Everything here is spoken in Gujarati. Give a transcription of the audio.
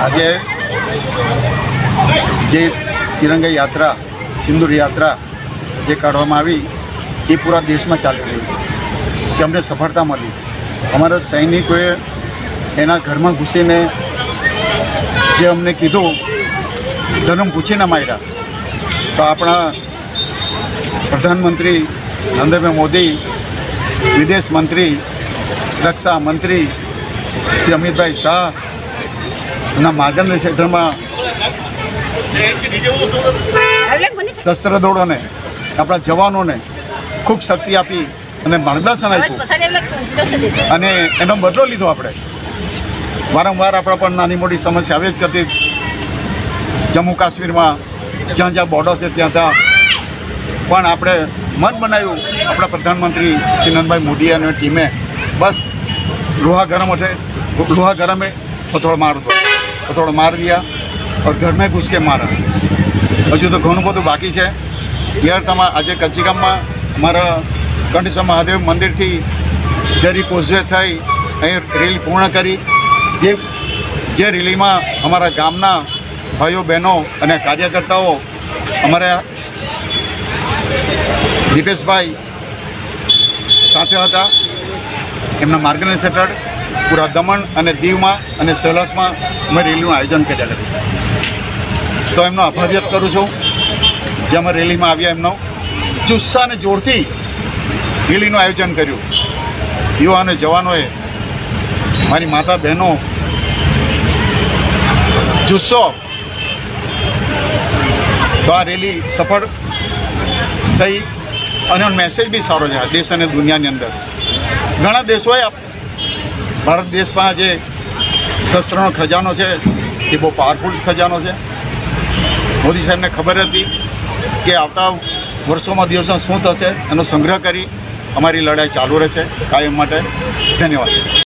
આજે જે તિરંગા યાત્રા, સિંદૂર યાત્રા જે કાઢવામાં આવી એ પૂરા દેશમાં ચાલી રહી છે કે અમને સફળતા મળી. અમારા સૈનિકોએ એના ઘરમાં ઘૂસીને જે અમને કીધું, ધર્મ પૂછીને માર્યા. તો આપણા પ્રધાનમંત્રી નરેન્દ્રભાઈ મોદી, વિદેશ મંત્રી, રક્ષા મંત્રી શ્રી અમિતભાઈ શાહ એના માર્ગદર્શન હેઠળમાં શસ્ત્ર દળોને, આપણા જવાનોને ખૂબ શક્તિ આપી અને માર્ગદર્શન આપ્યું અને એનો બદલો લીધો. આપણે વારંવાર આપણા પણ નાની મોટી સમસ્યા આવે જ કરતી. જમ્મુ કાશ્મીરમાં જ્યાં જ્યાં બોર્ડર છે ત્યાં પણ આપણે મન બનાવ્યું. આપણા પ્રધાનમંત્રી શ્રી નરેન્દ્રભાઈ મોદી અને ટીમે બસ लोहा गरम है तो थोड़ा मार दिया और घर में घुस के मारा. हजू तो घणुं बधुं बाकी है. यार आज कच्चीगामમાં અમારા કંઠેશ્વર મહાદેવ મંદિરથી જરી કોઝવે થઈ અહીં રેલી પૂર્ણ કરી. જે રેલીમાં અમારા ગામના ભાઈઓ બહેનો અને કાર્યકર્તાઓ, અમારા દીપેશભાઈ સાથે હતા. એમના માર્ગદર્શન હેઠળ પૂરા દમણ અને દીવમાં અને સૌરાષ્ટ્રમાં અમે રેલીનું આયોજન કર્યા કર્યું. તો એમનો આભાર વ્યક્ત કરું છું જે અમે રેલીમાં આવ્યા. એમનો જુસ્સા અને જોરથી રેલીનું આયોજન કર્યું. યુવા અને જવાનોએ, મારી માતા બહેનો, જુસ્સો. તો આ રેલી સફળ થઈ અને મેસેજ બી સારો છે દેશ અને દુનિયાની અંદર. ઘણા દેશોએ ભારત દેશમાં જે શસ્ત્રનો ખજાનો છે એ બહુ પાવરફુલ ખજાનો છે. મોદી સાહેબને ખબર હતી કે આવતા વર્ષોમાં દિવસમાં શું થશે, એનો સંગ્રહ કરી અમારી લડાઈ ચાલુ રહેશે કાયમ માટે. ધન્યવાદ.